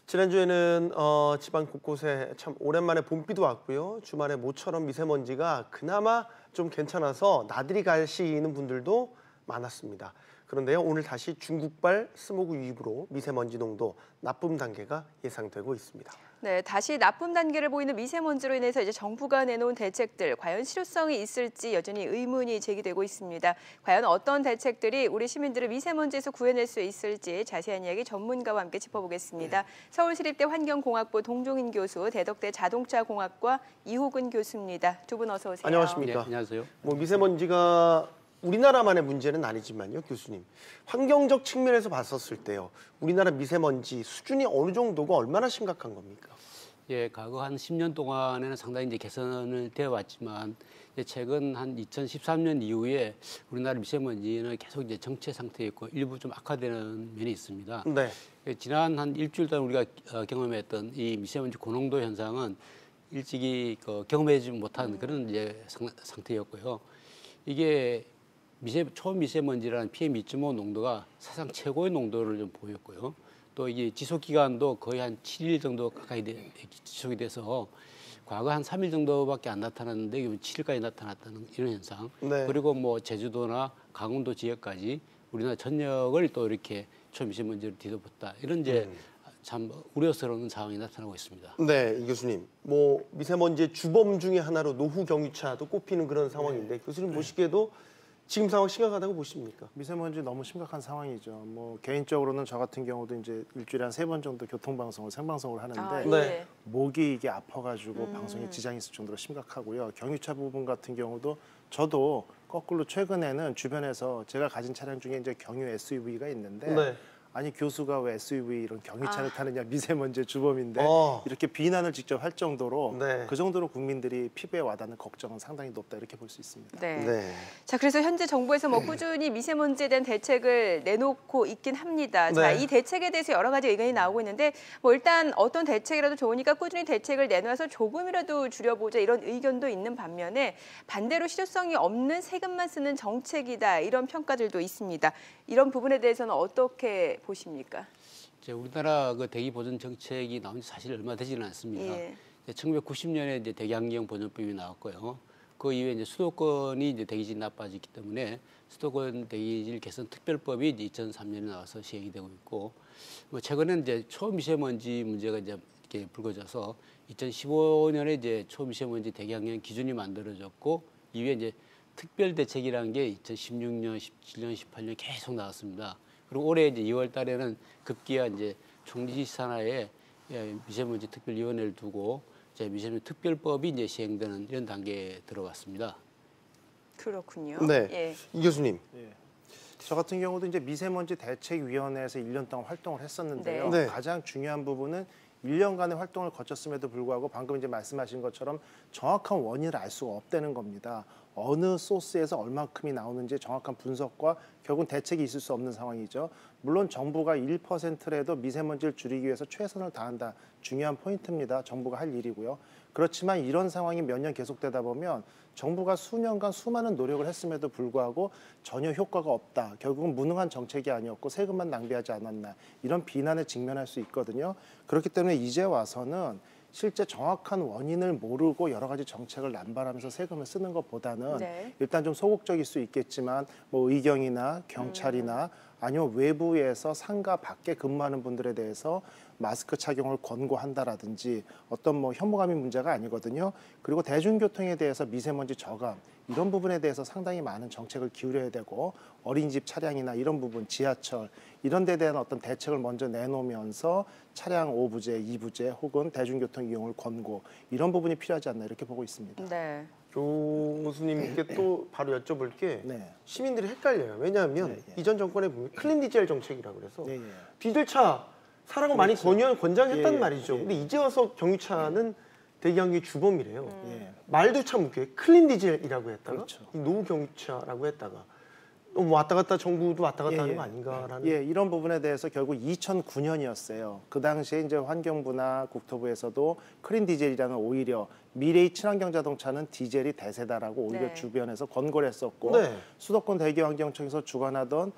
지난주에는 지방 곳곳에 참 오랜만에 봄비도 왔고요. 주말에 모처럼 미세먼지가 그나마 좀 괜찮아서 나들이 가시는 분들도 많았습니다. 그런데요, 오늘 다시 중국발 스모그 유입으로 미세먼지 농도 나쁨 단계가 예상되고 있습니다. 네, 다시 나쁨 단계를 보이는 미세먼지로 인해서 이제 정부가 내놓은 대책들 과연 실효성이 있을지 여전히 의문이 제기되고 있습니다. 과연 어떤 대책들이 우리 시민들을 미세먼지에서 구해낼 수 있을지 자세한 이야기 전문가와 함께 짚어보겠습니다. 네. 서울시립대 환경공학부 동종인 교수, 대덕대 자동차공학과 이호근 교수입니다. 두 분 어서 오세요. 안녕하십니까? 네, 안녕하세요. 미세먼지가 우리나라만의 문제는 아니지만요, 교수님. 환경적 측면에서 봤었을 때요, 우리나라 미세먼지 수준이 어느 정도고 얼마나 심각한 겁니까? 예, 과거 한 10년 동안에는 상당히 이제 개선을 되어 왔지만 최근 한 2013년 이후에 우리나라 미세먼지는 계속 이제 정체 상태에 있고 일부 좀 악화되는 면이 있습니다. 네. 지난 한 일주일 동안 우리가 경험했던 이 미세먼지 고농도 현상은 일찍이 경험하지 못한 그런 이제 상태였고요. 이게 초미세먼지라는 PM2.5 농도가 사상 최고의 농도를 좀 보였고요. 또 이게 지속 기간도 거의 한 7일 정도 가까이 지속이 돼서 과거 한 3일 정도밖에 안 나타났는데 7일까지 나타났다는 이런 현상. 네. 그리고 뭐 제주도나 강원도 지역까지 우리나라 전역을 또 이렇게 초미세먼지로 뒤덮었다. 이런 이제 참 우려스러운 상황이 나타나고 있습니다. 네, 이 교수님. 미세먼지의 주범 중에 하나로 노후 경유차도 꼽히는 그런 상황인데 교수님 보시기에도 지금 상황 심각하다고 보십니까? 미세먼지 너무 심각한 상황이죠. 개인적으로는 저 같은 경우도 이제 일주일에 한 3번 정도 교통방송을 생방송을 하는데 네. 목이 이게 아파가지고 방송에 지장이 있을 정도로 심각하고요. 경유차 부분 같은 경우도 저도 거꾸로 최근에는 주변에서 제가 가진 차량 중에 이제 경유 SUV가 있는데 네. 아니 교수가 왜 SUV 이런 경유차를 타느냐, 미세먼지의 주범인데 이렇게 비난을 직접 할 정도로 네. 그 정도로 국민들이 피부에 와닿는 걱정은 상당히 높다 이렇게 볼 수 있습니다. 네. 네. 자, 그래서 현재 정부에서 꾸준히 미세먼지에 대한 대책을 내놓고 있긴 합니다. 자, 네. 이 대책에 대해서 여러 가지 의견이 나오고 있는데 일단 어떤 대책이라도 좋으니까 꾸준히 대책을 내놔서 조금이라도 줄여보자 이런 의견도 있는 반면에 반대로 실효성이 없는 세금만 쓰는 정책이다 이런 평가들도 있습니다. 이런 부분에 대해서는 어떻게 보십니까? 우리나라 대기 보전 정책이 나온 지 사실 얼마 되지는 않습니다. 예. 1990년에 이제 대기환경 보전법이 나왔고요. 그 이후에 이제 수도권이 이제 대기질이 나빠졌기 때문에 수도권 대기질 개선 특별법이 이제 2003년에 나와서 시행이 되고 있고, 최근에는 이제 초미세먼지 문제가 이제 이렇게 불거져서 2015년에 이제 초미세먼지 대기환경 기준이 만들어졌고, 이후에 이제 특별 대책이라는 게 2016년, 17년, 18년 계속 나왔습니다. 그리고 올해 이제 2월 달에는 급기야 이제 총리 산하에 미세먼지 특별위원회를 두고 이제 미세먼지 특별법이 이제 시행되는 이런 단계에 들어갔습니다. 그렇군요. 네. 예. 이 교수님. 예. 저 같은 경우도 이제 미세먼지 대책위원회에서 1년 동안 활동을 했었는데요. 네. 가장 중요한 부분은 1년간의 활동을 거쳤음에도 불구하고 방금 이제 말씀하신 것처럼 정확한 원인을 알 수가 없다는 겁니다. 어느 소스에서 얼마큼이 나오는지 정확한 분석과 결국은 대책이 있을 수 없는 상황이죠. 물론 정부가 1%라도 미세먼지를 줄이기 위해서 최선을 다한다. 중요한 포인트입니다. 정부가 할 일이고요. 그렇지만 이런 상황이 몇 년 계속되다 보면 정부가 수년간 수많은 노력을 했음에도 불구하고 전혀 효과가 없다. 결국은 무능한 정책이 아니었고 세금만 낭비하지 않았나. 이런 비난에 직면할 수 있거든요. 그렇기 때문에 이제 와서는 실제 정확한 원인을 모르고 여러 가지 정책을 남발하면서 세금을 쓰는 것보다는 일단 좀 소극적일 수 있겠지만 의경이나 경찰이나 아니면 외부에서 상가 밖에 근무하는 분들에 대해서 마스크 착용을 권고한다라든지 어떤 혐오감이 문제가 아니거든요. 그리고 대중교통에 대해서 미세먼지 저감 이런 부분에 대해서 상당히 많은 정책을 기울여야 되고 어린이집 차량이나 이런 부분, 지하철 이런 데 대한 어떤 대책을 먼저 내놓으면서 차량 5부제, 2부제 혹은 대중교통 이용을 권고 이런 부분이 필요하지 않나 이렇게 보고 있습니다. 네. 교수님께 또 바로 여쭤볼 게 네. 시민들이 헷갈려요. 왜냐하면 이전 정권에 보면 클린 디젤 정책이라고 그래서 디젤차 사라고 많이 권장했단 말이죠. 근데 이제 와서 경유차는 대기환경의 주범이래요. 말도 참 웃겨요. 클린 디젤이라고 했다가 이 노후 경유차라고 했다가 왔다 갔다 정부도 왔다 갔다 하는 거 아닌가라는. 이런 부분에 대해서 결국 2009년이었어요. 그 당시에 이제 환경부나 국토부에서도 클린 디젤이라는 오히려 미래의 친환경 자동차는 디젤이 대세다라고 오히려 주변에서 권고를 했었고 수도권 대기환경청에서 주관하던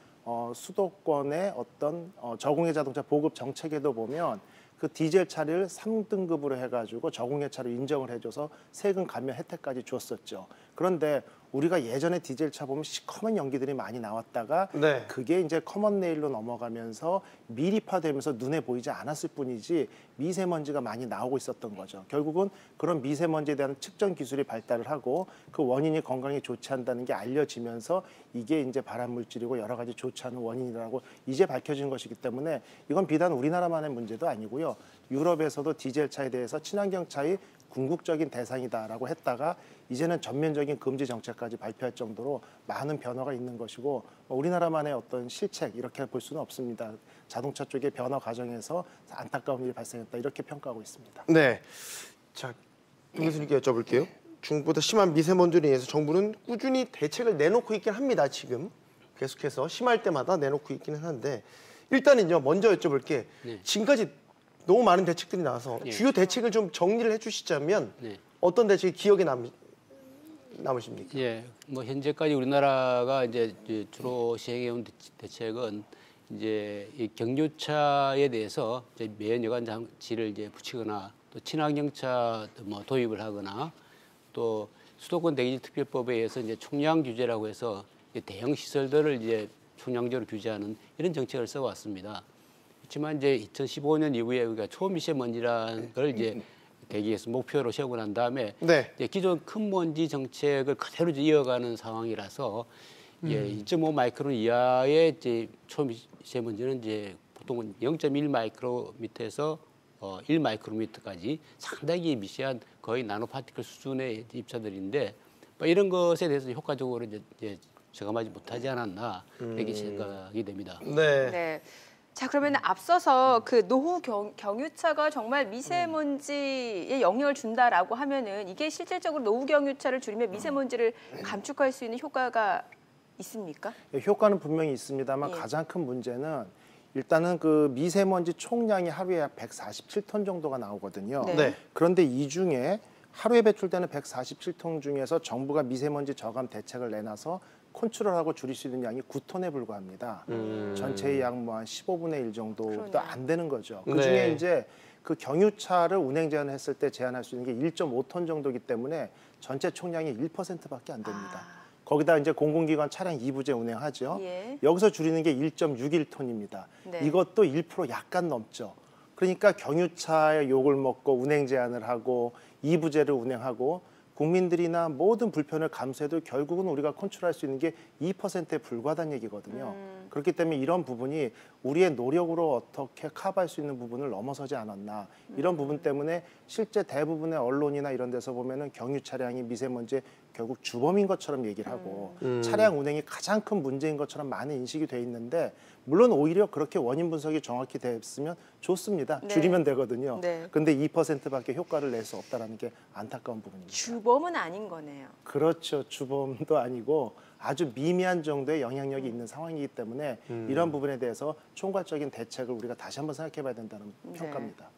수도권의 어떤 저공해 자동차 보급 정책에도 보면 그 디젤 차를 3등급으로 해가지고 저공해차로 인정을 해줘서 세금 감면 혜택까지 줬었죠. 그런데 우리가 예전에 디젤 차 보면 시커먼 연기들이 많이 나왔다가 네. 그게 이제 커먼 레일로 넘어가면서 미리파되면서 눈에 보이지 않았을 뿐이지 미세먼지가 많이 나오고 있었던 거죠. 결국은 그런 미세먼지에 대한 측정 기술이 발달을 하고 그 원인이 건강에 좋지 않다는 게 알려지면서 이게 이제 발암 물질이고 여러 가지 좋지 않은 원인이라고 이제 밝혀진 것이기 때문에 이건 비단 우리나라만의 문제도 아니고요. 유럽에서도 디젤 차에 대해서 친환경 차의 궁극적인 대상이다라고 했다가 이제는 전면적인 금지 정책까지 발표할 정도로 많은 변화가 있는 것이고 우리나라만의 어떤 실책 이렇게 볼 수는 없습니다. 자동차 쪽의 변화 과정에서 안타까운 일이 발생했다 이렇게 평가하고 있습니다. 네. 자, 동 교수님께 여쭤볼게요. 중국보다 심한 미세먼지로 인해서 정부는 꾸준히 대책을 내놓고 있긴 합니다. 지금 계속해서 심할 때마다 내놓고 있기는 한데 일단은요. 먼저 여쭤볼게. 네. 지금까지 너무 많은 대책들이 나와서 네. 주요 대책을 좀 정리를 해주시자면 네. 어떤 대책이 기억에 남으십니까? 예, 뭐 현재까지 우리나라가 이제 주로 시행해온 대책은 이제 이 경유차에 대해서 이제 매연 장치를 이제 붙이거나 또 친환경차 뭐 도입을 하거나 또 수도권 대기질 특별법에 의해서 이제 총량 규제라고 해서 대형 시설들을 이제 총량적으로 규제하는 이런 정책을 써왔습니다. 그렇지만 이제 2015년 이후에 우리가 초미세먼지라는 걸 이제 대기에서 목표로 세우고 난 다음에 네. 이제 기존 큰 먼지 정책을 그대로 이어가는 상황이라서 2.5 마이크론 이하의 이제 초미세먼지는 이제 보통은 0.1 마이크로미터에서 1 마이크로미터까지 상당히 미세한 거의 나노파티클 수준의 입자들인데 뭐 이런 것에 대해서 효과적으로 이제 저감하지 못하지 않았나 이렇게 생각이 됩니다. 네. 네. 자, 그러면 앞서서 그 노후 경유차가 정말 미세먼지에 영향을 준다라고 하면은 이게 실질적으로 노후 경유차를 줄이면 미세먼지를 감축할 수 있는 효과가 있습니까? 효과는 분명히 있습니다만 예. 가장 큰 문제는 일단은 그 미세먼지 총량이 하루에 약 147톤 정도가 나오거든요. 네. 네. 그런데 이 중에 하루에 배출되는 147톤 중에서 정부가 미세먼지 저감 대책을 내놔서 컨트롤하고 줄일 수 있는 양이 9톤에 불과합니다. 전체의 양 뭐 한 15분의 1 정도도 그러네요. 안 되는 거죠. 네. 그중에 이제 그 경유차를 운행 제한했을 때 제한할 수 있는 게 1.5톤 정도이기 때문에 전체 총량의 1%밖에 안 됩니다. 거기다 이제 공공기관 차량 2부제 운행하죠. 예. 여기서 줄이는 게 1.61톤입니다. 네. 이것도 1% 약간 넘죠. 그러니까 경유차의 욕을 먹고 운행 제한을 하고 2부제를 운행하고 국민들이나 모든 불편을 감수해도 결국은 우리가 컨트롤할 수 있는 게 2%에 불과하다는 얘기거든요. 그렇기 때문에 이런 부분이 우리의 노력으로 어떻게 커버할 수 있는 부분을 넘어서지 않았나. 이런 부분 때문에 실제 대부분의 언론이나 이런 데서 보면은 경유 차량이 미세먼지의 결국 주범인 것처럼 얘기를 하고 차량 운행이 가장 큰 문제인 것처럼 많은 인식이 돼 있는데 물론 오히려 그렇게 원인 분석이 정확히 됐으면 좋습니다. 네. 줄이면 되거든요. 네. 근데 2%밖에 효과를 낼 수 없다는 게 안타까운 부분입니다. 주범은 아닌 거네요. 그렇죠. 주범도 아니고 아주 미미한 정도의 영향력이 있는 상황이기 때문에 이런 부분에 대해서 총괄적인 대책을 우리가 다시 한번 생각해 봐야 된다는 평가입니다.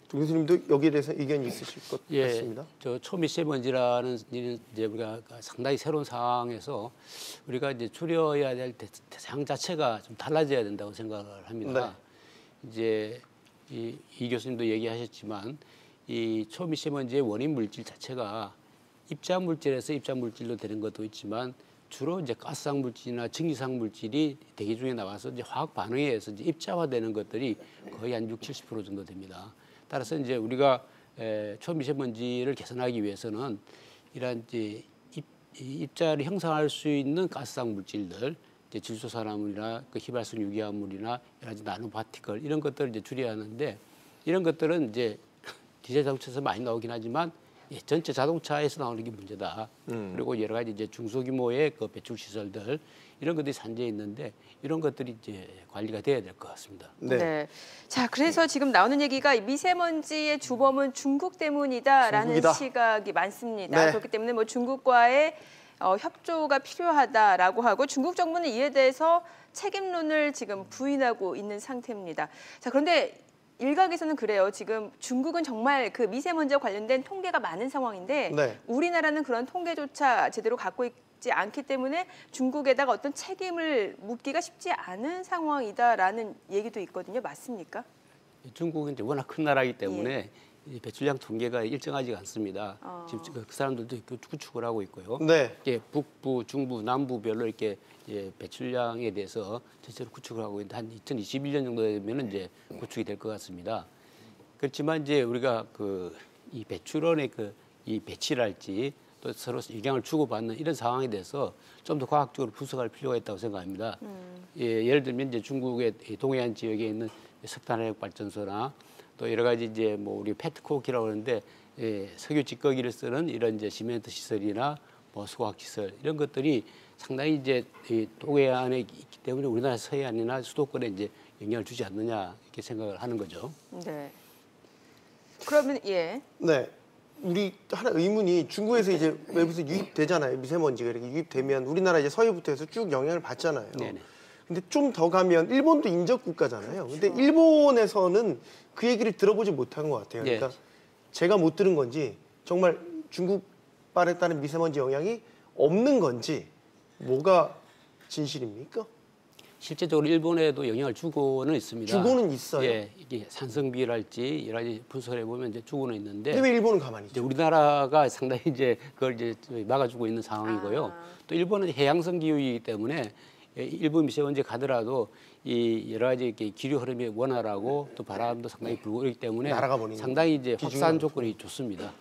동 교수님도 여기에 대해서 의견이 있으실 것 예, 같습니다. 저 초미세먼지라는 일은 이제 우리가 상당히 새로운 상황에서 우리가 이제 줄여야 될 대상 자체가 좀 달라져야 된다고 생각을 합니다. 이제 이 교수님도 얘기하셨지만 이 초미세먼지의 원인 물질 자체가 입자 물질에서 입자 물질로 되는 것도 있지만 주로 이제 가스상 물질이나 증기상 물질이 대기 중에 나와서 이제 화학 반응에 의해서 이제 입자화되는 것들이 거의 한 60~70% 정도 됩니다. 따라서 이제 우리가 초미세먼지를 개선하기 위해서는 이러한 이제 입자를 형성할 수 있는 가스상 물질들, 이제 질소산화물이나 그 휘발성 유기화물이나 여러 가지 나노파티클 이런 것들을 이제 줄여야 하는데 이런 것들은 이제 디젤 자동차에서 많이 나오긴 하지만 전체 자동차에서 나오는 게 문제다. 그리고 여러 가지 이제 중소규모의 그 배출 시설들 이런 것들이 산재해 있는데 이런 것들이 이제 관리가 돼야 될 것 같습니다. 네. 자, 그래서 지금 나오는 얘기가 미세먼지의 주범은 중국 때문이다라는 중국이다. 시각이 많습니다. 네. 그렇기 때문에 뭐 중국과의 협조가 필요하다라고 하고 중국 정부는 이에 대해서 책임론을 지금 부인하고 있는 상태입니다. 자, 그런데 일각에서는 그래요. 지금 중국은 정말 그 미세먼지와 관련된 통계가 많은 상황인데 네. 우리나라는 그런 통계조차 제대로 갖고 있지 않기 때문에 중국에다가 어떤 책임을 묻기가 쉽지 않은 상황이다라는 얘기도 있거든요. 맞습니까? 중국은 이제 워낙 큰 나라이기 때문에 이 배출량 통계가 일정하지가 않습니다. 지금 그 사람들도 구축을 하고 있고요. 네. 이게 북부, 중부, 남부별로 이렇게 배출량에 대해서 전체로 구축을 하고 있는데 한 2021년 정도 되면 이제 구축이 될 것 같습니다. 그렇지만 이제 우리가 이 배출원의 이 배치랄지 또 서로 영향을 주고받는 이런 상황에 대해서 좀 더 과학적으로 분석할 필요가 있다고 생각합니다. 예를 들면 이제 중국의 동해안 지역에 있는 석탄화력 발전소나 또 여러 가지 이제 뭐 우리 페트코크라고 하는데 석유 찌꺼기를 쓰는 이런 이제 시멘트 시설이나 뭐 수화학 시설 이런 것들이 상당히 이제 이 동해안에 있기 때문에 우리나라 서해안이나 수도권에 이제 영향을 주지 않느냐 이렇게 생각을 하는 거죠. 네. 그러면 네. 우리 하나 의문이 중국에서 이제 외부에서 유입되잖아요. 미세먼지가 이렇게 유입되면 우리나라 이제 서해부터 해서 쭉 영향을 받잖아요. 네네. 근데 좀 더 가면 일본도 인접 국가잖아요. 근데 일본에서는 그 얘기를 들어보지 못한 것 같아요. 그러니까 제가 못 들은 건지 정말 중국발에 따른 미세먼지 영향이 없는 건지 뭐가 진실입니까? 실제적으로 일본에도 영향을 주고는 있습니다. 주고는 있어요. 예, 이게 산성비랄지 여러 가지 분석을 해보면 이제 주고는 있는데. 근데 왜 일본은 가만히 이제 있죠? 우리나라가 상당히 이제 그걸 이제 막아주고 있는 상황이고요. 또 일본은 해양성 기후이기 때문에 일부 미세먼지 가더라도 이 여러 가지 이렇게 기류 흐름이 원활하고 또 바람도 상당히 불고 그렇기 때문에 날아가 버리는 상당히 이제 비중이 확산 많죠. 조건이 좋습니다.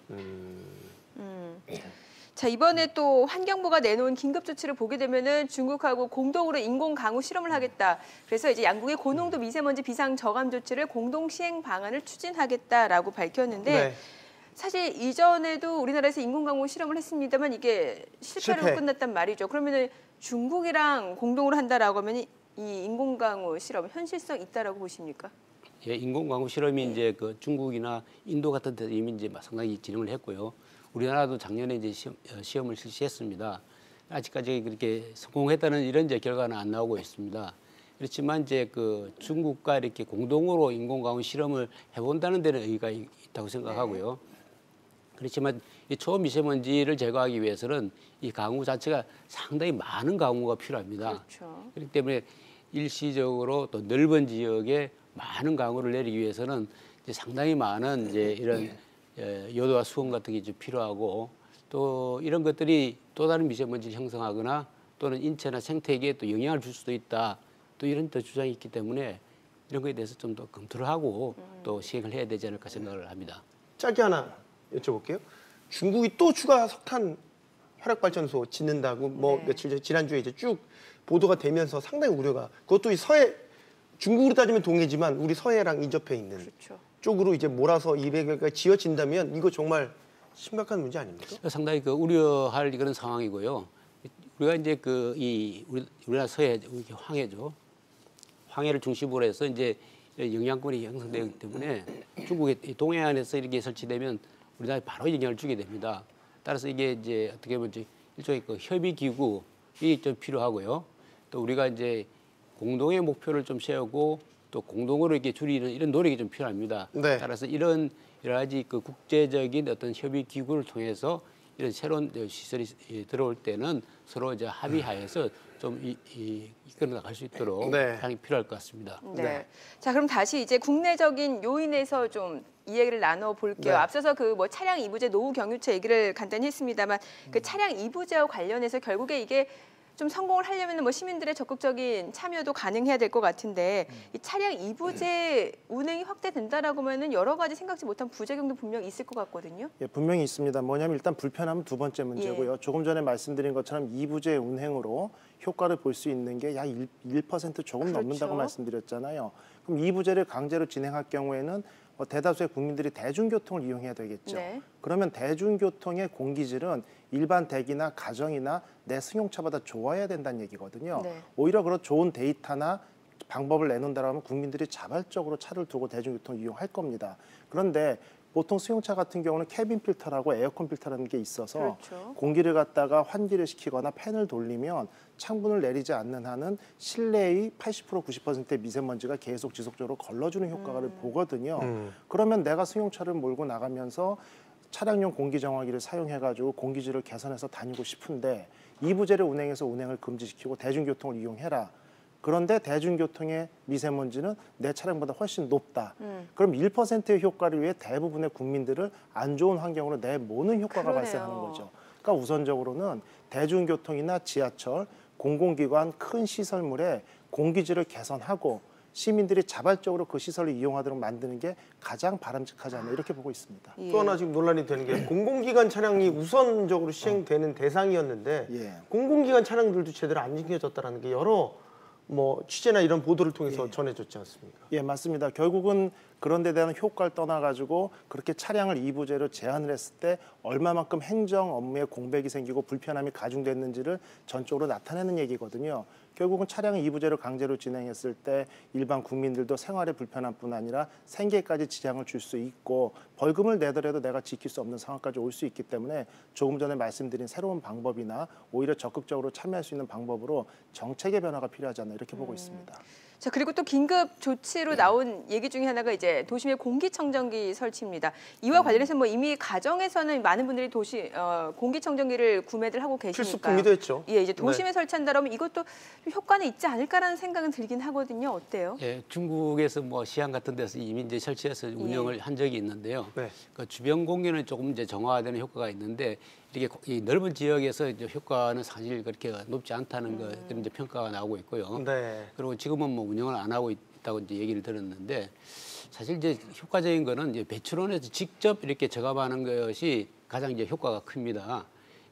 자, 이번에 또 환경부가 내놓은 긴급 조치를 보게 되면은 중국하고 공동으로 인공 강우 실험을 하겠다. 그래서 이제 양국의 고농도 미세먼지 비상 저감 조치를 공동 시행 방안을 추진하겠다라고 밝혔는데 네. 사실 이전에도 우리나라에서 인공 강우 실험을 했습니다만 이게 실패로 실패. 끝났단 말이죠. 그러면은 중국이랑 공동으로 한다라고 하면 이 인공 강우 실험 현실성 있다라고 보십니까? 예, 인공광우 실험이 이제 그 중국이나 인도 같은 데 이미 이제 상당히 진행을 했고요. 우리나라도 작년에 이제 시험을 실시했습니다. 아직까지 그렇게 성공했다는 이런 이제 결과는 안 나오고 있습니다. 그렇지만 이제 그 중국과 이렇게 공동으로 인공광우 실험을 해본다는 데는 의의가 있다고 생각하고요. 그렇지만 이 초미세먼지를 제거하기 위해서는 이 강우 자체가 상당히 많은 강우가 필요합니다. 그렇죠. 그렇기 때문에 일시적으로 또 넓은 지역에 많은 강우를 내리기 위해서는 이제 상당히 많은 이제 이런 요도와 수온 같은 게 좀 필요하고 또 이런 것들이 또 다른 미세먼지를 형성하거나 또는 인체나 생태계에 또 영향을 줄 수도 있다. 또 이런 또 주장이 있기 때문에 이런 거에 대해서 좀 더 검토를 하고 또 시행을 해야 되지 않을까 생각을 합니다. 짧게 하나 여쭤볼게요. 중국이 또 추가 석탄 혈액발전소 짓는다고 뭐 며칠 전 지난주에 이제 쭉 보도가 되면서 상당히 우려가 그것도 이 서해 중국으로 따지면 동해지만 우리 서해랑 인접해 있는 그렇죠. 쪽으로 이제 몰아서 200여가 지어진다면 이거 정말 심각한 문제 아닙니까? 상당히 그 우려할 그런 상황이고요. 우리가 이제 우리나라 서해 황해죠. 황해를 중심으로 해서 이제 영향권이 형성되기 때문에 중국의 동해안에서 이렇게 설치되면 우리나라에 바로 영향을 주게 됩니다. 따라서 이게 이제 어떻게 보면 일종의 그 협의 기구이 좀 필요하고요. 또 우리가 이제 공동의 목표를 좀 세우고 또 공동으로 이렇게 줄이는 이런 노력이 좀 필요합니다. 네. 따라서 이런 여러 가지 그 국제적인 어떤 협의 기구를 통해서 이런 새로운 시설이 들어올 때는 서로 이제 합의하에서 좀 이끌어 나갈 수 있도록 하는 게 필요할 것 같습니다. 네. 자, 그럼 다시 이제 국내적인 요인에서 좀 이야기를 나눠 볼게요. 네. 앞서서 그 뭐 차량 이부제 노후 경유차 얘기를 간단히 했습니다만 그 차량 이부제와 관련해서 결국에 이게 좀 성공을 하려면 뭐 시민들의 적극적인 참여도 가능해야 될 것 같은데 이 차량 이부제 운행이 확대된다라고 하면은 여러 가지 생각지 못한 부작용도 분명 있을 것 같거든요. 예, 분명히 있습니다. 뭐냐면 일단 불편함은 두 번째 문제고요. 조금 전에 말씀드린 것처럼 이부제 운행으로 효과를 볼 수 있는 게 약 1% 조금 그렇죠. 넘는다고 말씀드렸잖아요. 그럼 이부제를 강제로 진행할 경우에는 대다수의 국민들이 대중교통을 이용해야 되겠죠. 네. 그러면 대중교통의 공기질은 일반 대기나 가정이나 내 승용차보다 좋아야 된다는 얘기거든요. 네. 오히려 그런 좋은 데이터나 방법을 내놓는다고 하면 국민들이 자발적으로 차를 두고 대중교통을 이용할 겁니다. 그런데 보통 승용차 같은 경우는 캐빈 필터라고 에어컨 필터라는 게 있어서 그렇죠. 공기를 갖다가 환기를 시키거나 팬을 돌리면 창문을 내리지 않는 한은 실내의 80% 90%의 미세먼지가 계속 지속적으로 걸러주는 효과를 보거든요. 그러면 내가 승용차를 몰고 나가면서 차량용 공기정화기를 사용해가지고 공기질을 개선해서 다니고 싶은데 이부제를 운행해서 운행을 금지시키고 대중교통을 이용해라. 그런데 대중교통의 미세먼지는 내 차량보다 훨씬 높다. 그럼 1%의 효과를 위해 대부분의 국민들을 안 좋은 환경으로 내모는 효과가 그러네요. 발생하는 거죠. 그러니까 우선적으로는 대중교통이나 지하철, 공공기관, 큰 시설물의 공기질을 개선하고 시민들이 자발적으로 그 시설을 이용하도록 만드는 게 가장 바람직하지 않나 이렇게 보고 있습니다. 예. 또 하나 지금 논란이 되는 게 공공기관 차량이 우선적으로 시행되는 대상이었는데 예. 공공기관 차량들도 제대로 안 지켜졌다는 게 여러 뭐 취재나 이런 보도를 통해서 전해졌지 않습니까? 예, 맞습니다. 결국은 그런 데 대한 효과를 떠나가지고 그렇게 차량을 이부제로 제한을 했을 때 얼마만큼 행정 업무에 공백이 생기고 불편함이 가중됐는지를 전적으로 나타내는 얘기거든요. 결국은 차량을 이부제로 강제로 진행했을 때 일반 국민들도 생활에 불편함뿐 아니라 생계까지 지장을 줄 수 있고 벌금을 내더라도 내가 지킬 수 없는 상황까지 올 수 있기 때문에 조금 전에 말씀드린 새로운 방법이나 오히려 적극적으로 참여할 수 있는 방법으로 정책의 변화가 필요하지 않나 이렇게 보고 있습니다. 자, 그리고 또 긴급 조치로 나온 얘기 중에 하나가 이제 도심의 공기청정기 설치입니다. 이와 관련해서 뭐 이미 가정에서는 많은 분들이 공기청정기를 구매를 하고 계시니까 필수품이 됐죠. 예, 이제 도심에 설치한다면 이것도 효과는 있지 않을까라는 생각은 들긴 하거든요. 어때요? 예, 중국에서 뭐 시안 같은 데서 이미 이제 설치해서 운영을 한 적이 있는데요. 네. 그 주변 공기는 조금 이제 정화되는 효과가 있는데 이렇게 이 넓은 지역에서 이제 효과는 사실 그렇게 높지 않다는 거 이제 평가가 나오고 있고요. 네. 그리고 지금은 뭐 운영을 안 하고 있다고 이제 얘기를 들었는데 사실 이제 효과적인 거는 이제 배출원에서 직접 이렇게 저감하는 것이 가장 이제 효과가 큽니다.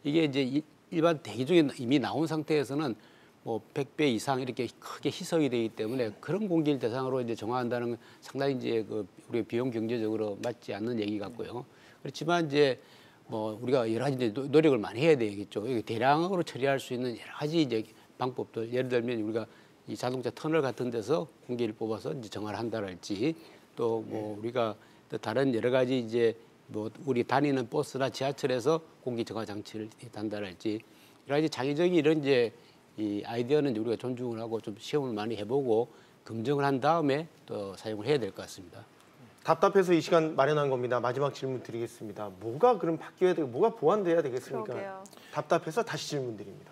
이게 이제 일반 대기 중에 이미 나온 상태에서는 뭐 100배 이상 이렇게 크게 희석이 되기 때문에 그런 공기를 대상으로 이제 정화한다는 건 상당히 이제 그 우리 비용 경제적으로 맞지 않는 얘기 같고요. 그렇지만 이제 뭐 우리가 여러 가지 이제 노력을 많이 해야 되겠죠. 이게 대량으로 처리할 수 있는 여러 가지 이제 방법들, 예를 들면 우리가 이 자동차 터널 같은 데서 공기를 뽑아서 이제 정화를 한다랄지 또 뭐 우리가 또 다른 여러 가지 이제 뭐 우리 다니는 버스나 지하철에서 공기 정화 장치를 단다랄지 여러 가지 장기적인 이런 이제 이 아이디어는 우리가 존중을 하고 좀 시험을 많이 해보고 검증을 한 다음에 또 사용을 해야 될 것 같습니다. 답답해서 이 시간 마련한 겁니다. 마지막 질문 드리겠습니다. 뭐가 그럼 바뀌어야 되고 뭐가 보완돼야 되겠습니까? 그러게요. 답답해서 다시 질문 드립니다.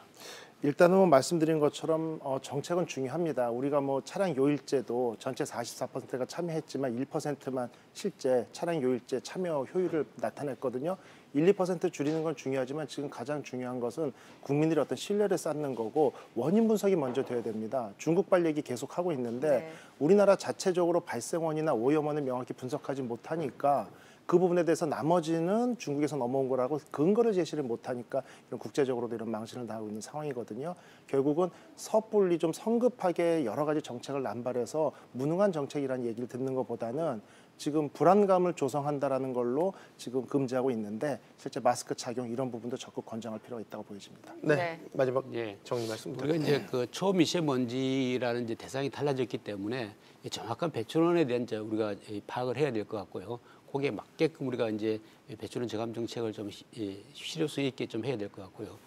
일단은 뭐 말씀드린 것처럼 정책은 중요합니다. 우리가 뭐 차량 요일제도 전체 44%가 참여했지만 1%만 실제 차량 요일제 참여 효율을 나타냈거든요. 1, 2% 줄이는 건 중요하지만 지금 가장 중요한 것은 국민들이 어떤 신뢰를 쌓는 거고 원인 분석이 먼저 돼야 됩니다. 중국발 얘기 계속 하고 있는데 네. 우리나라 자체적으로 발생원이나 오염원을 명확히 분석하지 못하니까 그 부분에 대해서 나머지는 중국에서 넘어온 거라고 근거를 제시를 못하니까 이런 국제적으로도 이런 망신을 당하고 있는 상황이거든요. 결국은 섣불리 좀 성급하게 여러 가지 정책을 남발해서 무능한 정책이라는 얘기를 듣는 것보다는 지금 불안감을 조성한다라는 걸로 지금 금지하고 있는데 실제 마스크 착용 이런 부분도 적극 권장할 필요가 있다고 보여집니다. 네. 네. 마지막 예. 정리 말씀 우리가 이제 그 초미세먼지라는 이제 대상이 달라졌기 때문에 정확한 배출원에 대한 이제 우리가 파악을 해야 될 것 같고요. 거기에 맞게끔 우리가 이제 배출원 저감 정책을 좀 실효성 있게 좀 해야 될 것 같고요.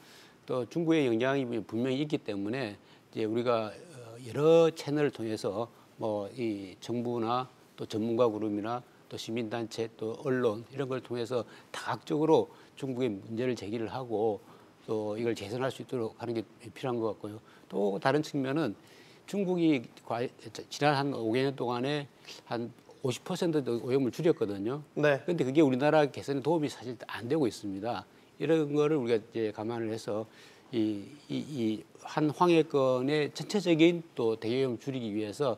또 중국의 영향이 분명히 있기 때문에 이제 우리가 여러 채널을 통해서 뭐 이 정부나 또 전문가 그룹이나 또 시민단체 또 언론 이런 걸 통해서 다각적으로 중국의 문제를 제기를 하고 또 이걸 개선할 수 있도록 하는 게 필요한 것 같고요. 또 다른 측면은 중국이 지난 한 5개년 동안에 한 50%도 오염을 줄였거든요. 네. 그런데 그게 우리나라 개선에 도움이 사실 안 되고 있습니다. 이런 거를 우리가 이제 감안을 해서 이 한 황해권의 전체적인 또 대기오염 줄이기 위해서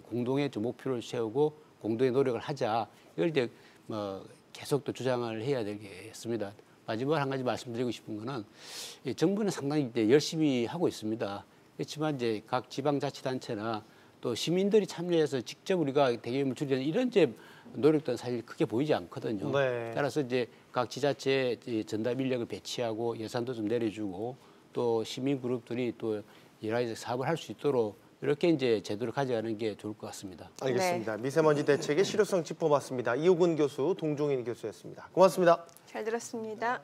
공동의 좀 목표를 세우고 공동의 노력을 하자. 이걸 이제 뭐 계속 또 주장을 해야 되겠습니다. 마지막으로 한 가지 말씀드리고 싶은 거는 정부는 상당히 이제 열심히 하고 있습니다. 그렇지만 이제 각 지방자치단체나 또 시민들이 참여해서 직접 우리가 대기오염을 줄이는 이런 이제 노력들은 사실 크게 보이지 않거든요. 네. 따라서 이제 각 지자체에 전담 인력을 배치하고 예산도 좀 내려주고 또 시민 그룹들이 또 여러 가지 사업을 할 수 있도록 이렇게 이제 제도를 가져가는 게 좋을 것 같습니다. 알겠습니다. 미세먼지 대책의 실효성 짚어봤습니다. 이호근 교수, 동종인 교수였습니다. 고맙습니다. 잘 들었습니다.